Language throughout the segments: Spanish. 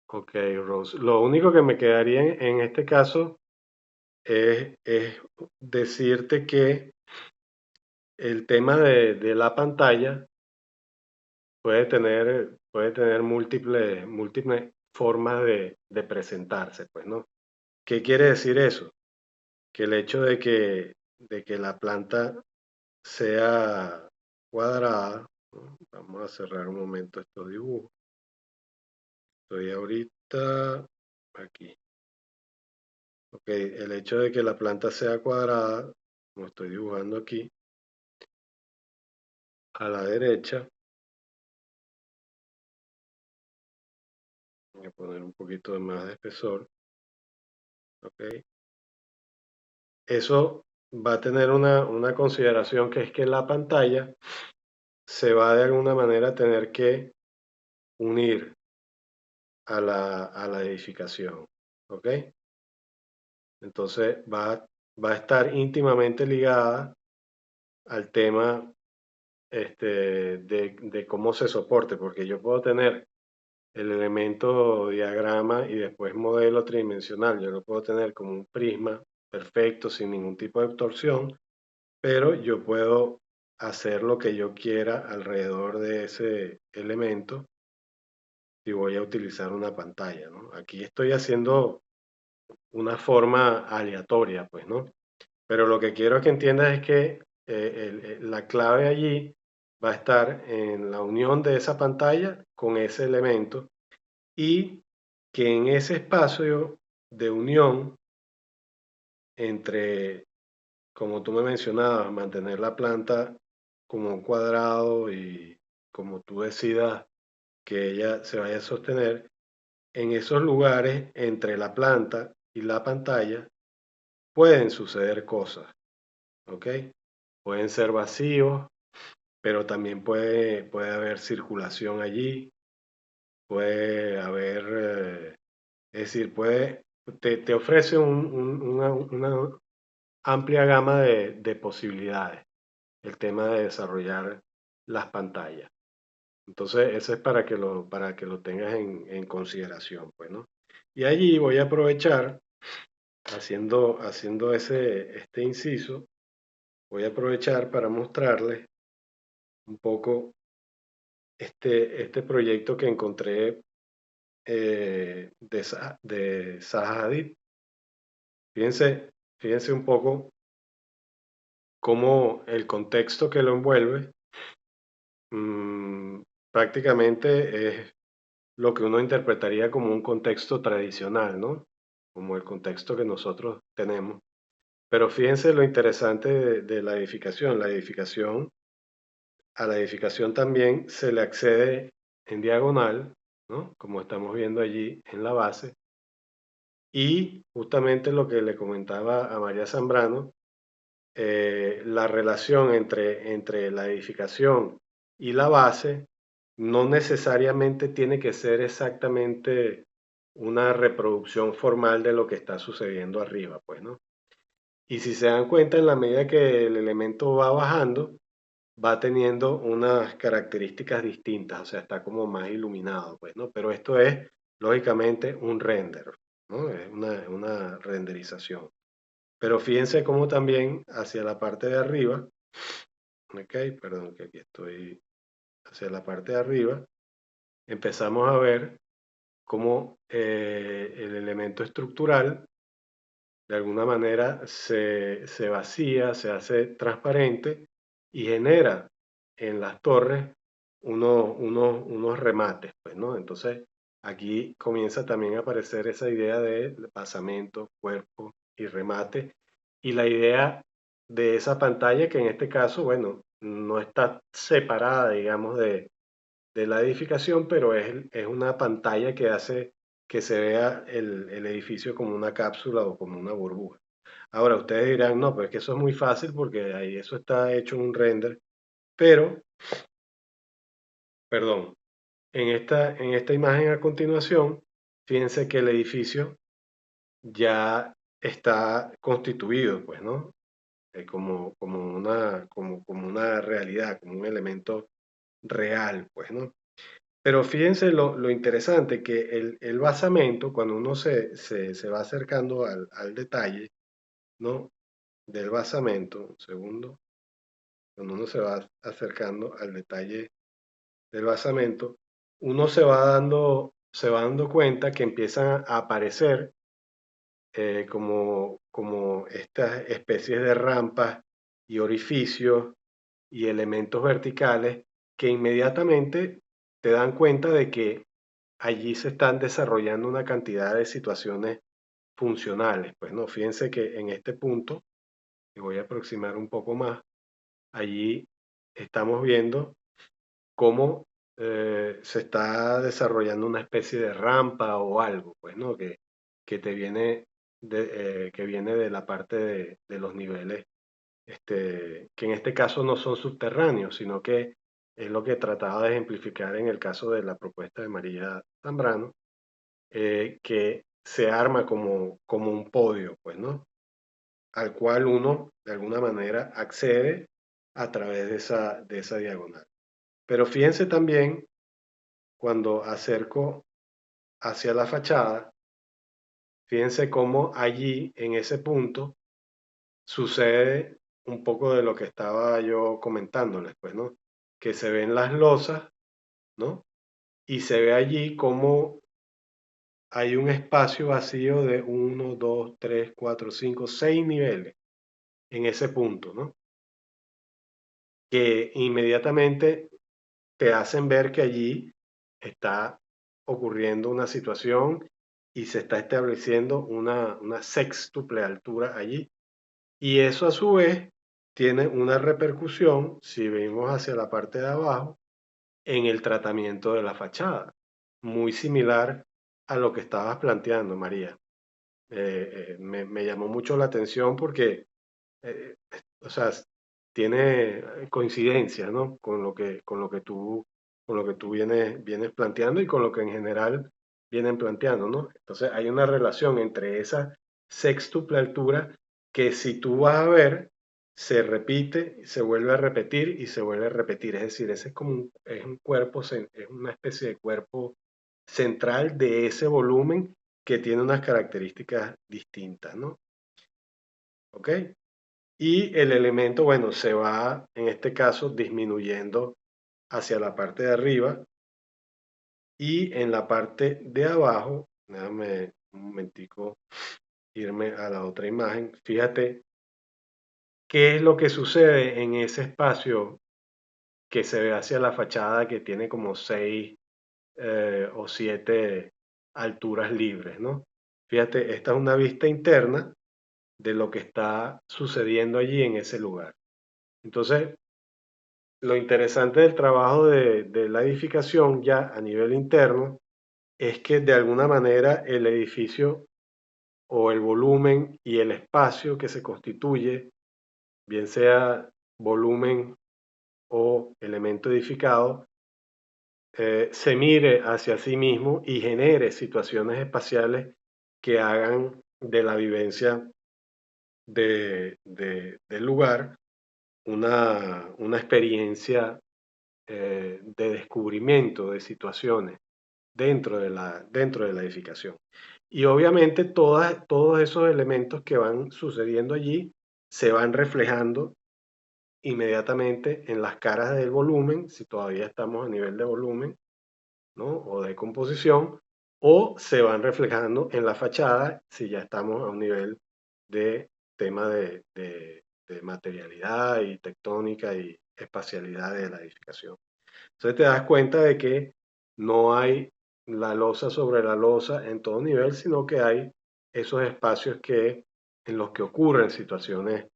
Ok, Rose. Lo único que me quedaría en este caso es decirte que el tema de la pantalla puede tener múltiples formas de presentarse, pues, ¿no? ¿Qué quiere decir eso? Que el hecho de que la planta sea cuadrada, ¿no? Vamos a cerrar un momento estos dibujos. Estoy ahorita aquí. Ok, el hecho de que la planta sea cuadrada, como estoy dibujando aquí, a la derecha, voy a poner un poquito de más de espesor, ok. Eso va a tener una consideración que es que la pantalla se va de alguna manera a tener que unir a la edificación, ok. Entonces va a estar íntimamente ligada al tema de cómo se soporte, porque yo puedo tener el elemento diagrama y después modelo tridimensional. Yo lo puedo tener como un prisma perfecto, sin ningún tipo de torsión, pero yo puedo hacer lo que yo quiera alrededor de ese elemento y voy a utilizar una pantalla, ¿no? Aquí estoy haciendo una forma aleatoria, pues, ¿no? Pero lo que quiero que entiendas es que la clave allí va a estar en la unión de esa pantalla con ese elemento y que en ese espacio de unión entre, como tú me mencionabas, mantener la planta como un cuadrado y como tú decidas que ella se vaya a sostener, en esos lugares entre la planta y la pantalla pueden suceder cosas, ¿ok? Pueden ser vacíos, pero también puede haber circulación allí, puede haber, es decir, te ofrece una amplia gama de posibilidades el tema de desarrollar las pantallas. Entonces, eso es para que lo tengas en consideración, pues, ¿no? Y allí voy a aprovechar, haciendo este inciso, voy a aprovechar para mostrarles un poco este proyecto que encontré de Zaha Hadid. Fíjense un poco cómo el contexto que lo envuelve mm, prácticamente es lo que uno interpretaría como un contexto tradicional, ¿no? Como el contexto que nosotros tenemos. Pero fíjense lo interesante de la edificación. A la edificación también se le accede en diagonal, ¿no? Como estamos viendo allí en la base. Y justamente lo que le comentaba a María Zambrano, la relación entre la edificación y la base no necesariamente tiene que ser exactamente una reproducción formal de lo que está sucediendo arriba, pues, ¿no? Y si se dan cuenta, en la medida que el elemento va bajando, va teniendo unas características distintas, o sea, está como más iluminado, pues, ¿no? Pero esto es, lógicamente, un render, ¿no? Es una renderización. Pero fíjense cómo también hacia la parte de arriba, ok, perdón que aquí estoy, hacia la parte de arriba, empezamos a ver cómo el elemento estructural de alguna manera se vacía, se hace transparente y genera en las torres unos remates, pues, ¿no? Entonces, aquí comienza también a aparecer esa idea de basamento, cuerpo y remate, y la idea de esa pantalla que en este caso, bueno, no está separada, digamos, de la edificación, pero es una pantalla que hace que se vea el edificio como una cápsula o como una burbuja. Ahora, ustedes dirán, no, pero es que eso es muy fácil porque ahí eso está hecho en un render, pero, perdón, en esta imagen a continuación, fíjense que el edificio ya está constituido, pues, ¿no? Como una realidad, como un elemento real, pues, ¿no? Pero fíjense lo interesante que el basamento, cuando uno se va acercando al detalle, ¿no? Del basamento, un segundo, cuando uno se va acercando al detalle del basamento, uno se va dando cuenta que empiezan a aparecer como estas especies de rampas y orificios y elementos verticales que inmediatamente te dan cuenta de que allí se están desarrollando una cantidad de situaciones funcionales. Pues no, fíjense que en este punto, me voy a aproximar un poco más, allí estamos viendo cómo se está desarrollando una especie de rampa o algo, pues, ¿no? Que te viene que viene de la parte de los niveles, que en este caso no son subterráneos, sino que es lo que trataba de ejemplificar en el caso de la propuesta de María Zambrano, que se arma como un podio, pues, ¿no? Al cual uno, de alguna manera, accede a través de esa diagonal. Pero fíjense también cuando acerco hacia la fachada, fíjense cómo allí, en ese punto, sucede un poco de lo que estaba yo comentándoles, pues, ¿no? Que se ven las losas, ¿no? Y se ve allí como hay un espacio vacío de uno, 2, 3, 4, 5, 6 niveles en ese punto, ¿no? Que inmediatamente te hacen ver que allí está ocurriendo una situación y se está estableciendo una sextuple altura allí. Y eso a su vez tiene una repercusión, si vemos hacia la parte de abajo, en el tratamiento de la fachada, muy similar a lo que estabas planteando, María. Me llamó mucho la atención porque eh, o sea, tiene coincidencia, ¿no? Con lo que tú vienes planteando y con lo que en general vienen planteando, ¿no? Entonces hay una relación entre esa sextuple altura que si tú vas a ver, se repite, se vuelve a repetir y se vuelve a repetir. Es decir, ese es como es un cuerpo, es una especie de cuerpo central de ese volumen que tiene unas características distintas, ¿no? ¿Ok? Y el elemento, bueno, se va en este caso disminuyendo hacia la parte de arriba y en la parte de abajo, déjame un momentico irme a la otra imagen, fíjate qué es lo que sucede en ese espacio que se ve hacia la fachada que tiene como 6 o 7 alturas libres, ¿no? Fíjate, esta es una vista interna de lo que está sucediendo allí en ese lugar. Entonces, lo interesante del trabajo de la edificación ya a nivel interno es que de alguna manera el edificio o el volumen y el espacio que se constituye, bien sea volumen o elemento edificado, se mire hacia sí mismo y genere situaciones espaciales que hagan de la vivencia del lugar una experiencia de descubrimiento de situaciones dentro de la edificación. Y obviamente todos esos elementos que van sucediendo allí se van reflejando inmediatamente en las caras del volumen, si todavía estamos a nivel de volumen, ¿no? O de composición, o se van reflejando en la fachada, si ya estamos a un nivel de tema de materialidad y tectónica y espacialidad de la edificación. Entonces te das cuenta de que no hay la losa sobre la losa en todo nivel, sino que hay esos espacios en los que ocurren situaciones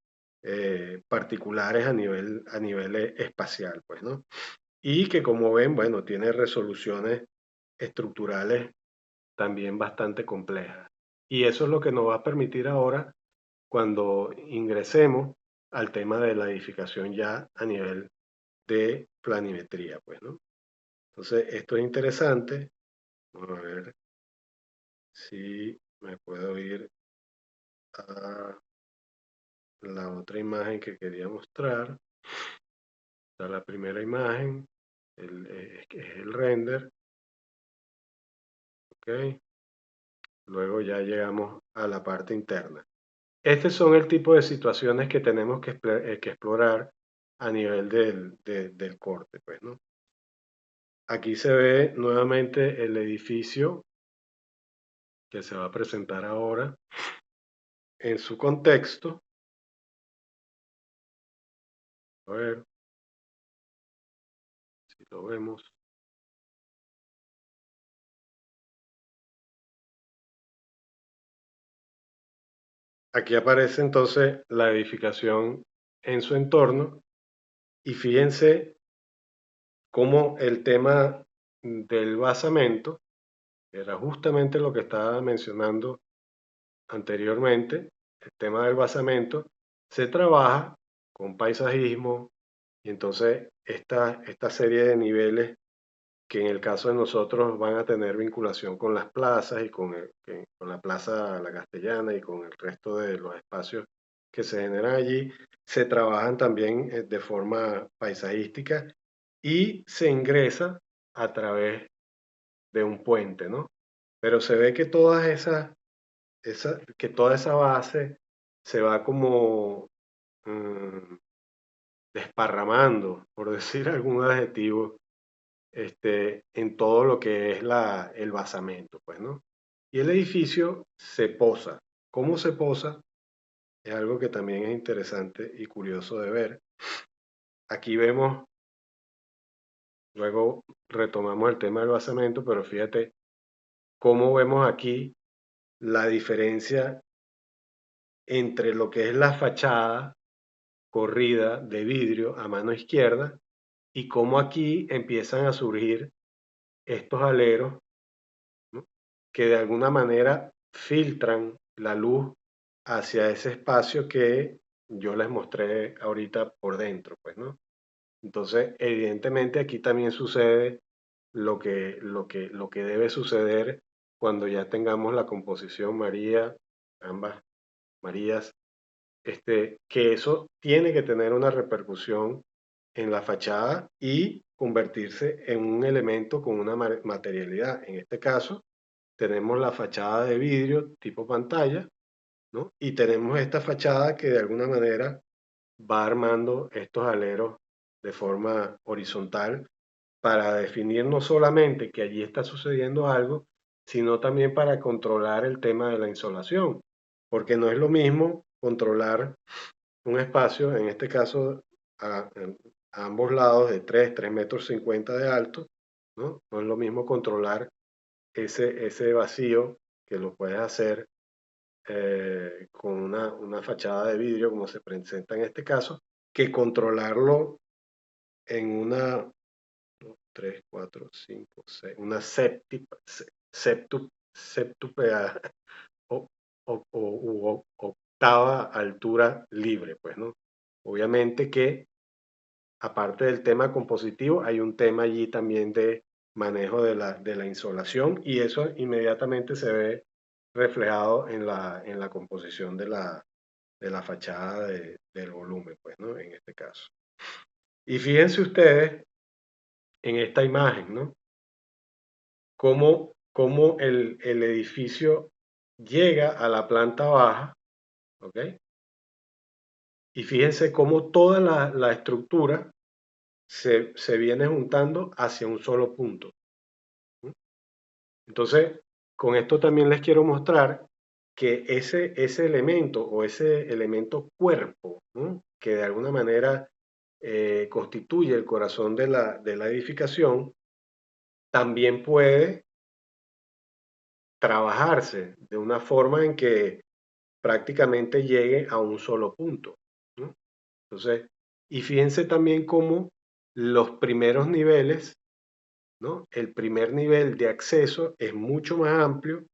particulares a nivel espacial, pues, ¿no? Y que como ven, bueno, tiene resoluciones estructurales también bastante complejas. Y eso es lo que nos va a permitir ahora cuando ingresemos al tema de la edificación ya a nivel de planimetría, pues, ¿no? Entonces, esto es interesante. Vamos a ver si me puedo ir a la otra imagen que quería mostrar. Está la primera imagen, que es el render. Ok. Luego ya llegamos a la parte interna. Estos son el tipo de situaciones que tenemos que explorar a nivel del corte, pues, ¿no? Aquí se ve nuevamente el edificio que se va a presentar ahora en su contexto. A ver si lo vemos. Aquí aparece entonces la edificación en su entorno y fíjense cómo el tema del basamento, que era justamente lo que estaba mencionando anteriormente, el tema del basamento, se trabaja con paisajismo y entonces esta serie de niveles que en el caso de nosotros van a tener vinculación con las plazas y con la Plaza La Castellana y con el resto de los espacios que se generan allí, se trabajan también de forma paisajística y se ingresa a través de un puente, ¿no? Pero se ve que que toda esa base se va como mm, desparramando, por decir algún adjetivo, en todo lo que es el basamento, pues, ¿no? Y el edificio se posa. ¿Cómo se posa? Es algo que también es interesante y curioso de ver. Aquí vemos, luego retomamos el tema del basamento, pero fíjate cómo vemos aquí la diferencia entre lo que es la fachada corrida de vidrio a mano izquierda y cómo aquí empiezan a surgir estos aleros, ¿no? Que de alguna manera filtran la luz hacia ese espacio que yo les mostré ahorita por dentro, pues, ¿no? Entonces, evidentemente aquí también sucede lo que debe suceder cuando ya tengamos la composición María, ambas Marías, que eso tiene que tener una repercusión en la fachada y convertirse en un elemento con una materialidad. En este caso, tenemos la fachada de vidrio tipo pantalla, ¿no? Y tenemos esta fachada que de alguna manera va armando estos aleros de forma horizontal para definir no solamente que allí está sucediendo algo, sino también para controlar el tema de la insolación, porque no es lo mismo controlar un espacio, en este caso a ambos lados de 3 metros 50 de alto, ¿no? No es lo mismo controlar ese vacío que lo puedes hacer con una fachada de vidrio como se presenta en este caso, que controlarlo en una 3 4 5 6 una septupea o, u octava altura libre, pues, ¿no? Obviamente que aparte del tema compositivo, hay un tema allí también de manejo de la insolación y eso inmediatamente se ve reflejado en la composición de la fachada del volumen, pues, ¿no? En este caso. Y fíjense ustedes en esta imagen, ¿no? Cómo el edificio llega a la planta baja, ¿ok? Y fíjense cómo toda la estructura se viene juntando hacia un solo punto. ¿No? Entonces, con esto también les quiero mostrar que ese elemento o ese elemento cuerpo, ¿no? Que de alguna manera constituye el corazón de la edificación, también puede trabajarse de una forma en que prácticamente llegue a un solo punto, ¿no? Entonces, y fíjense también cómo los primeros niveles, ¿no? El primer nivel de acceso es mucho más amplio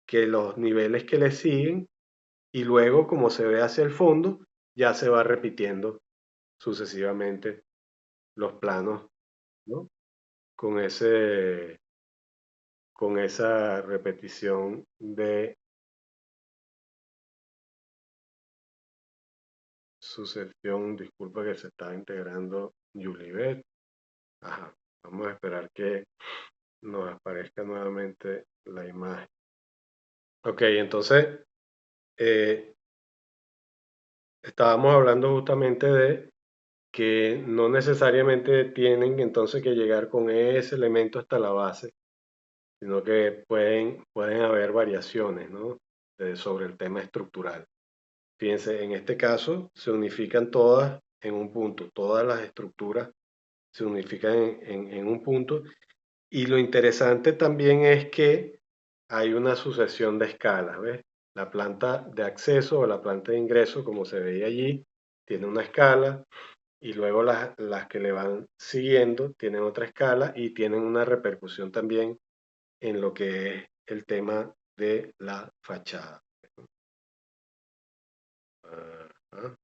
que los niveles que le siguen y luego, como se ve hacia el fondo, ya se va repitiendo sucesivamente los planos, ¿no? Con con esa repetición de sucesión. Disculpa que se está integrando Julibet. Ajá, vamos a esperar que nos aparezca nuevamente la imagen. Ok, entonces eh, estábamos hablando justamente de que no necesariamente tienen entonces que llegar con ese elemento hasta la base, sino que pueden haber variaciones, ¿no? Sobre el tema estructural. Fíjense, en este caso se unifican todas en un punto, todas las estructuras se unifican en un punto. Y lo interesante también es que hay una sucesión de escalas, ¿ves? La planta de acceso o la planta de ingreso, como se veía allí, tiene una escala y luego las que le van siguiendo tienen otra escala y tienen una repercusión también en lo que es el tema de la fachada. Ajá.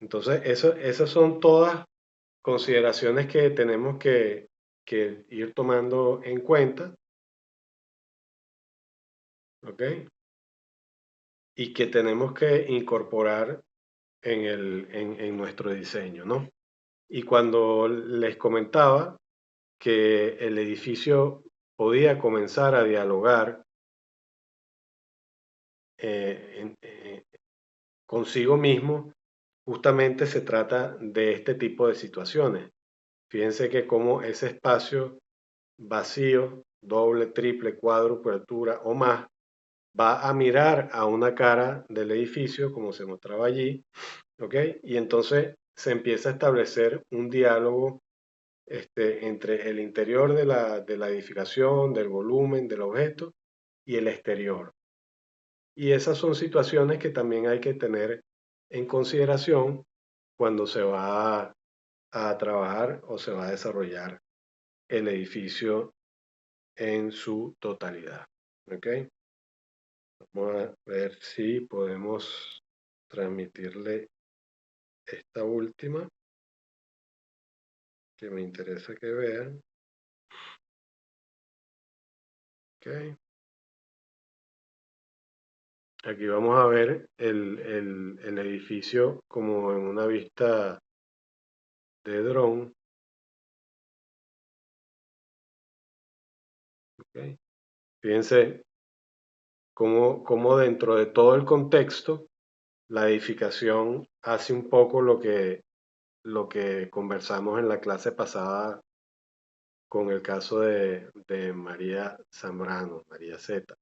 Entonces, esas son todas consideraciones que tenemos que ir tomando en cuenta, ¿ok? Y que tenemos que incorporar en nuestro diseño, ¿no? Y cuando les comentaba que el edificio podía comenzar a dialogar consigo mismo, justamente se trata de este tipo de situaciones. Fíjense que como ese espacio vacío, doble, triple, cuádruple altura o más, va a mirar a una cara del edificio, como se mostraba allí, ¿ok? Y entonces se empieza a establecer un diálogo entre el interior de la edificación, del volumen, del objeto y el exterior. Y esas son situaciones que también hay que tener en consideración cuando se va a trabajar o se va a desarrollar el edificio en su totalidad. ¿Ok? Vamos a ver si podemos transmitirle esta última que me interesa que vean. ¿Ok? Aquí vamos a ver el edificio como en una vista de dron. ¿Ok? Fíjense cómo dentro de todo el contexto la edificación hace un poco lo que conversamos en la clase pasada con el caso de María Zambrano, María Z,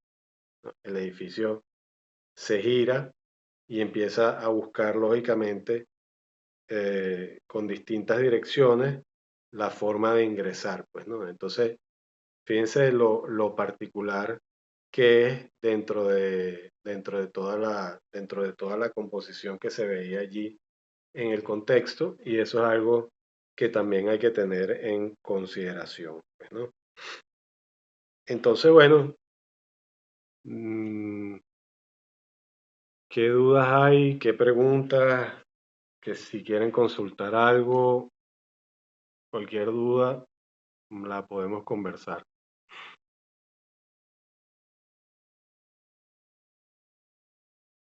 ¿no? El edificio se gira y empieza a buscar lógicamente con distintas direcciones la forma de ingresar, pues, ¿no? Entonces, fíjense lo particular que es dentro de toda la composición que se veía allí en el contexto, y eso es algo que también hay que tener en consideración, pues, ¿no? Entonces, bueno, mm, ¿qué dudas hay? ¿Qué preguntas? Que si quieren consultar algo, cualquier duda, la podemos conversar.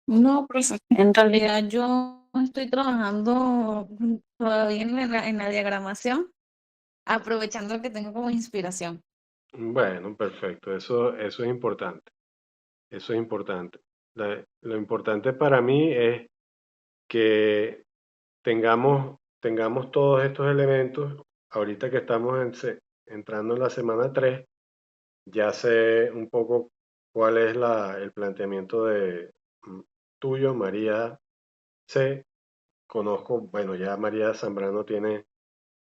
No, profe, en realidad yo estoy trabajando todavía en la diagramación, aprovechando que tengo como inspiración. Bueno, perfecto, eso es importante, eso es importante. Lo importante para mí es que tengamos todos estos elementos, ahorita que estamos entrando en la semana 3, ya sé un poco cuál es el planteamiento mm, tuyo, María C. Conozco, bueno, ya María Zambrano tiene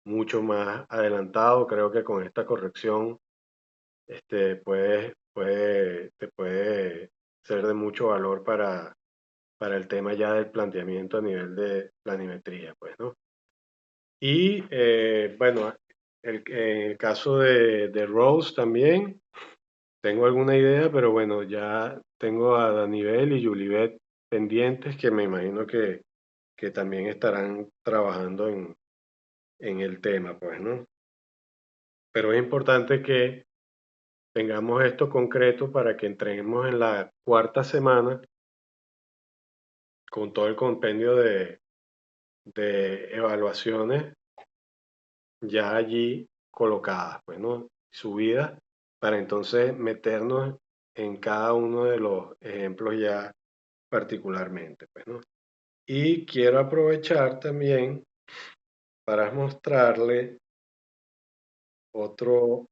mucho más adelantado, creo que con esta corrección te puede ser de mucho valor para el tema ya del planteamiento a nivel de planimetría, pues, ¿no? Y bueno, en el caso de Rose también, tengo alguna idea, pero bueno, ya tengo a Danivel y Julibet pendientes que me imagino que también estarán trabajando en el tema, pues, ¿no? Pero es importante que tengamos esto concreto para que entremos en la cuarta semana con todo el compendio de evaluaciones ya allí colocadas, pues, ¿no? subidas, para entonces meternos en cada uno de los ejemplos ya particularmente, pues, ¿no? Y quiero aprovechar también para mostrarle otro,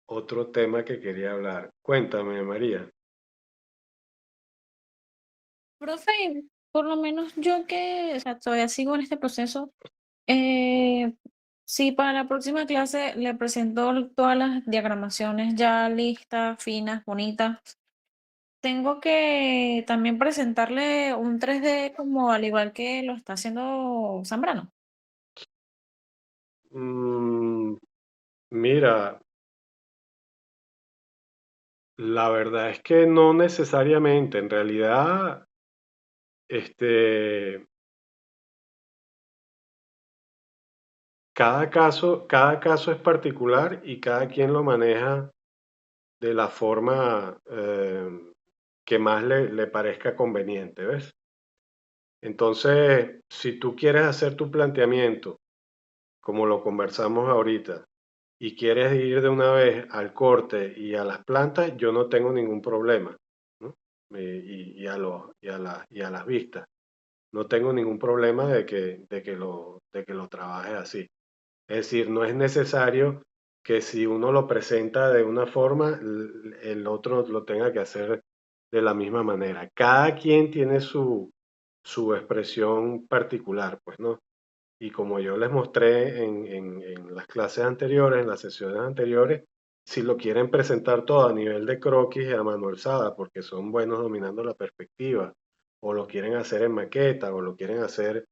otro tema que quería hablar. Cuéntame, María. Profe, por lo menos yo que, o sea, todavía sigo en este proceso, eh, si para la próxima clase le presento todas las diagramaciones ya listas, finas, bonitas, tengo que también presentarle un 3D como al igual que lo está haciendo Zambrano. Mm, mira, la verdad es que no necesariamente. En realidad, este, cada caso es particular y cada quien lo maneja de la forma que más le parezca conveniente, ¿ves? Entonces, si tú quieres hacer tu planteamiento, como lo conversamos ahorita, y quieres ir de una vez al corte y a las plantas, yo no tengo ningún problema, ¿no? Y a las vistas. No tengo ningún problema de que lo trabajes así. Es decir, no es necesario que si uno lo presenta de una forma, el otro lo tenga que hacer de la misma manera. Cada quien tiene su expresión particular, pues, ¿no? Y como yo les mostré en las clases anteriores, en las sesiones anteriores, si lo quieren presentar todo a nivel de croquis y a mano alzada, porque son buenos dominando la perspectiva, o lo quieren hacer en maqueta, o lo quieren hacer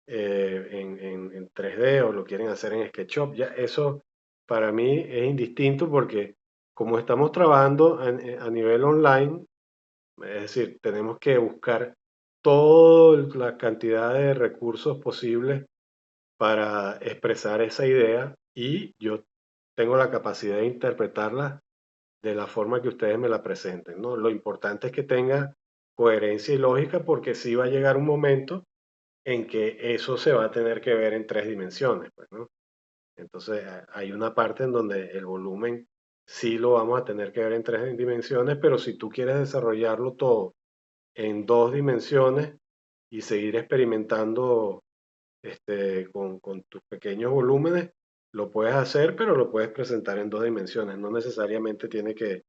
en 3D, o lo quieren hacer en SketchUp, ya eso para mí es indistinto porque como estamos trabajando a nivel online, es decir, tenemos que buscar toda la cantidad de recursos posibles para expresar esa idea y yo tengo la capacidad de interpretarla de la forma que ustedes me la presenten, ¿no? Lo importante es que tenga coherencia y lógica porque sí va a llegar un momento en que eso se va a tener que ver en tres dimensiones, pues, ¿no? Entonces hay una parte en donde el volumen sí lo vamos a tener que ver en tres dimensiones, pero si tú quieres desarrollarlo todo en dos dimensiones y seguir experimentando con tus pequeños volúmenes, lo puedes hacer, pero lo puedes presentar en dos dimensiones. No necesariamente tiene que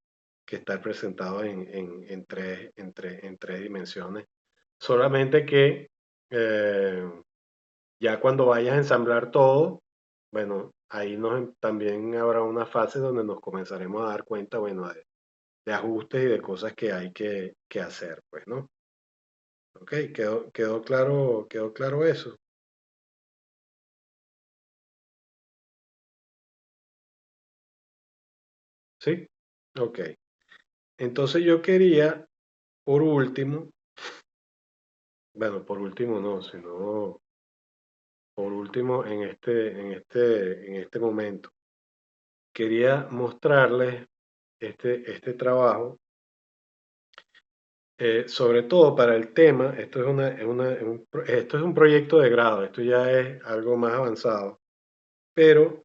estar presentado en tres dimensiones. Solamente que eh, ya cuando vayas a ensamblar todo, bueno, ahí también habrá una fase donde nos comenzaremos a dar cuenta, bueno, de ajustes y de cosas que hay que hacer, pues, ¿no? Ok, quedó claro eso. ¿Sí? Ok. Entonces yo quería, por último, bueno, por último no, sino por último en este momento, quería mostrarles este trabajo, sobre todo para el tema, esto esto es un proyecto de grado, esto ya es algo más avanzado, pero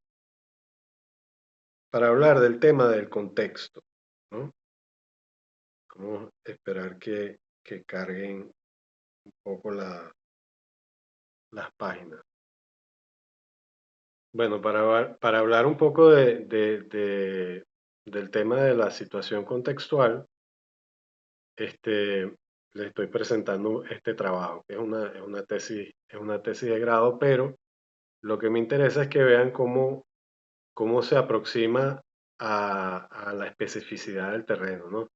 para hablar del tema del contexto, ¿no? Vamos a esperar que carguen un poco las páginas. Bueno, para hablar un poco del tema de la situación contextual, les estoy presentando este trabajo, que es una tesis de grado, pero lo que me interesa es que vean cómo se aproxima a la especificidad del terreno, ¿no?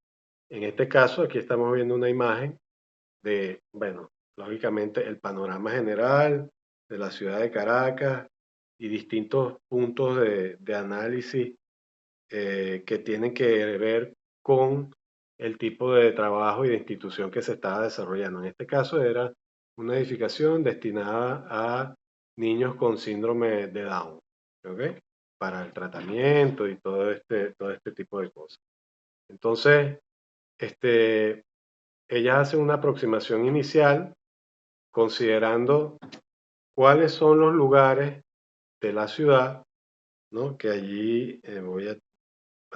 En este caso, aquí estamos viendo una imagen de, bueno, lógicamente el panorama general de la ciudad de Caracas y distintos puntos de análisis que tienen que ver con el tipo de trabajo y de institución que se estaba desarrollando. En este caso era una edificación destinada a niños con síndrome de Down, ¿ok? Para el tratamiento y todo este tipo de cosas. Entonces, este, ella hace una aproximación inicial considerando cuáles son los lugares de la ciudad, ¿no? Que allí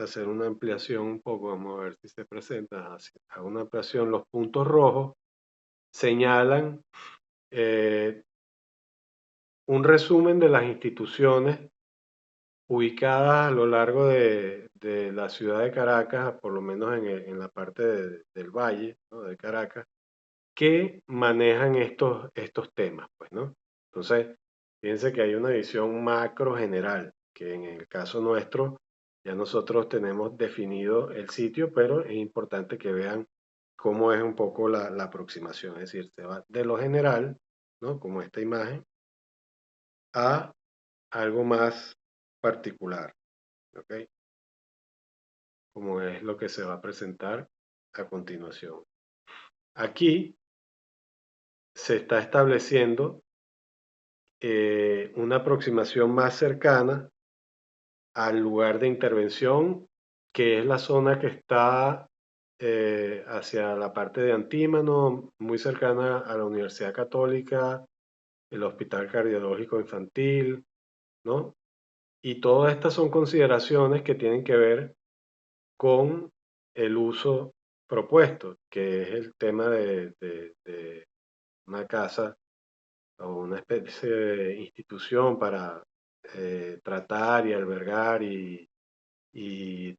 hacer una ampliación un poco, vamos a ver si se presenta, hago una ampliación, los puntos rojos señalan un resumen de las instituciones ubicadas a lo largo de la ciudad de Caracas, por lo menos en la parte del valle, ¿no? De Caracas, que manejan estos temas, pues, ¿no? Entonces, fíjense que hay una visión macro general, que en el caso nuestro ya nosotros tenemos definido el sitio, pero es importante que vean cómo es un poco la aproximación, es decir, se va de lo general, ¿no? Como esta imagen, a algo más particular, ¿ok? Como es lo que se va a presentar a continuación. Aquí se está estableciendo una aproximación más cercana al lugar de intervención, que es la zona que está hacia la parte de Antímano, muy cercana a la Universidad Católica, el Hospital Cardiológico Infantil, ¿no? Y todas estas son consideraciones que tienen que ver con el uso propuesto, que es el tema de una casa o una especie de institución para tratar y albergar y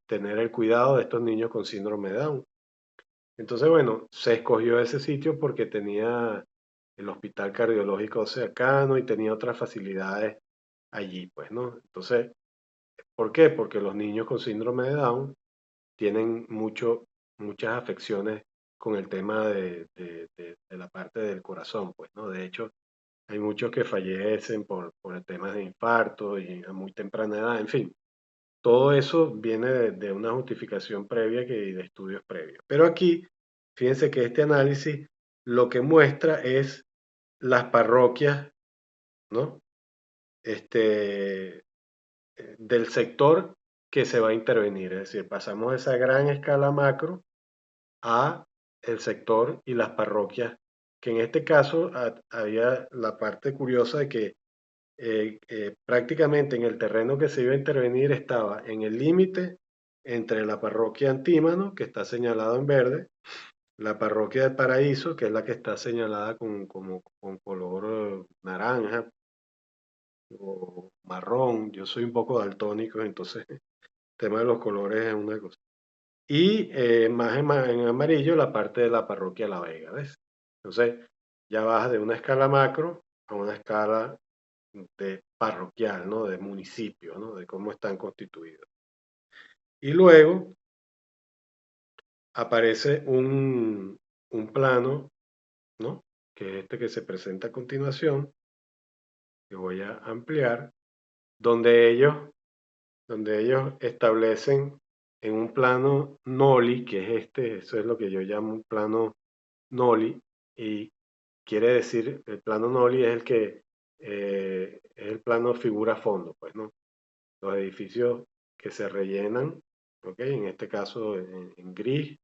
tener el cuidado de estos niños con síndrome de Down. Entonces, bueno, se escogió ese sitio porque tenía el hospital cardiológico cercano y tenía otras facilidades allí, pues, ¿no? Entonces, ¿por qué? Porque los niños con síndrome de Down tienen muchas afecciones con el tema de la parte del corazón, pues, ¿no? De hecho, hay muchos que fallecen por el tema de infarto y a muy temprana edad, en fin. Todo eso viene de una justificación previa y de estudios previos. Pero aquí, fíjense que este análisis lo que muestra es las parroquias, ¿no? Este, del sector que se va a intervenir. Es decir, pasamos de esa gran escala macro a el sector y las parroquias, que en este caso había la parte curiosa de que prácticamente en el terreno que se iba a intervenir estaba en el límite entre la parroquia Antímano, que está señalado en verde, la parroquia del Paraíso, que es la que está señalada con color naranja o marrón. Yo soy un poco daltónico, entonces el tema de los colores es una cosa. Y más en amarillo la parte de la parroquia La Vega, ¿ves? Entonces ya bajas de una escala macro a una escala de parroquial, ¿no? De municipio, ¿no? De cómo están constituidos. Y luego aparece un plano, ¿no? Que es este que se presenta a continuación, que voy a ampliar, donde donde ellos establecen en un plano Noli, que es este, eso es lo que yo llamo un plano Noli, y quiere decir, el plano Noli es el que es el plano figura fondo, pues, ¿no? Los edificios que se rellenan, ¿ok? En este caso en gris,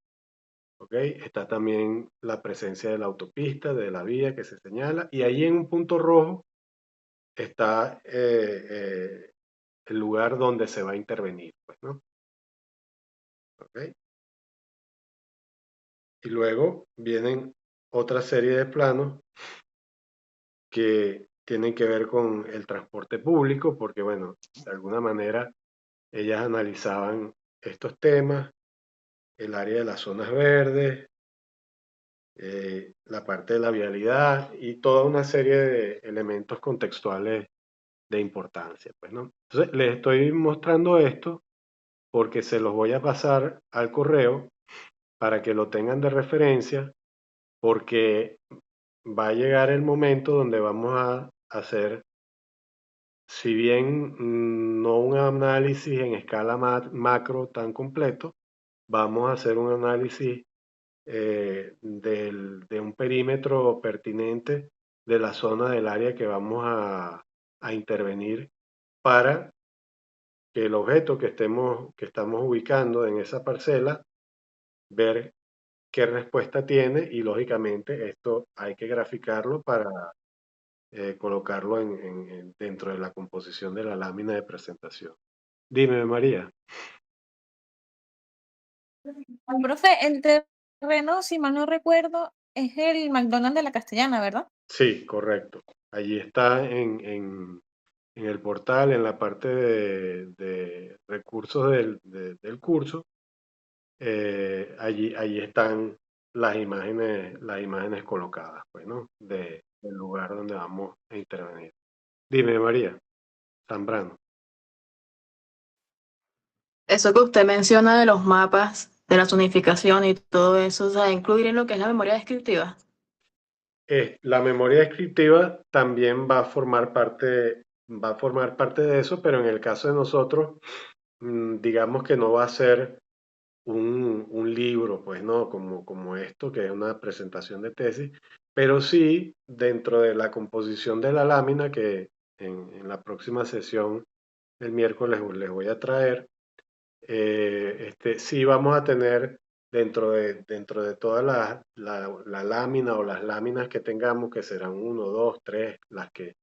¿ok? Está también la presencia de la autopista, de la vía que se señala, y ahí en un punto rojo está el lugar donde se va a intervenir, pues, ¿no? ¿Ok? Y luego vienen otra serie de planos que tienen que ver con el transporte público, porque, bueno, de alguna manera ellas analizaban estos temas, el área de las zonas verdes, la parte de la vialidad y toda una serie de elementos contextuales de importancia, pues, ¿no? Entonces, les estoy mostrando esto porque se los voy a pasar al correo para que lo tengan de referencia, porque va a llegar el momento donde vamos a hacer, si bien no un análisis en escala macro tan completo, vamos a hacer un análisis de un perímetro pertinente de la zona del área que vamos a intervenir para que el objeto que estamos ubicando en esa parcela, ver qué respuesta tiene y lógicamente esto hay que graficarlo para colocarlo dentro de la composición de la lámina de presentación. Dime, María. Profe, el terreno, si mal no recuerdo, es el McDonald's de la Castellana, ¿verdad? Sí, correcto. Allí está en el portal, en la parte de recursos del curso. Allí están las imágenes colocadas, pues, ¿no? Del lugar donde vamos a intervenir. Dime, María, Zambrano. Eso que usted menciona de los mapas, de la zonificación y todo eso, o sea, incluir en lo que es la memoria descriptiva. La memoria descriptiva también va a formar parte de eso, pero en el caso de nosotros, digamos que no va a ser un libro, pues no, como esto, que es una presentación de tesis, pero sí dentro de la composición de la lámina que en la próxima sesión el miércoles les voy a traer, sí vamos a tener dentro de toda la lámina o las láminas que tengamos, que serán uno, dos, tres, las que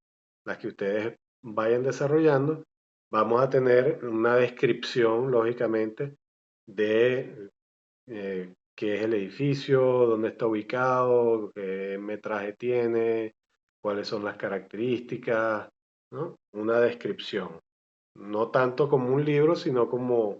ustedes vayan desarrollando, vamos a tener una descripción, lógicamente, de qué es el edificio, dónde está ubicado, qué metraje tiene, cuáles son las características, ¿no? Una descripción. No tanto como un libro, sino como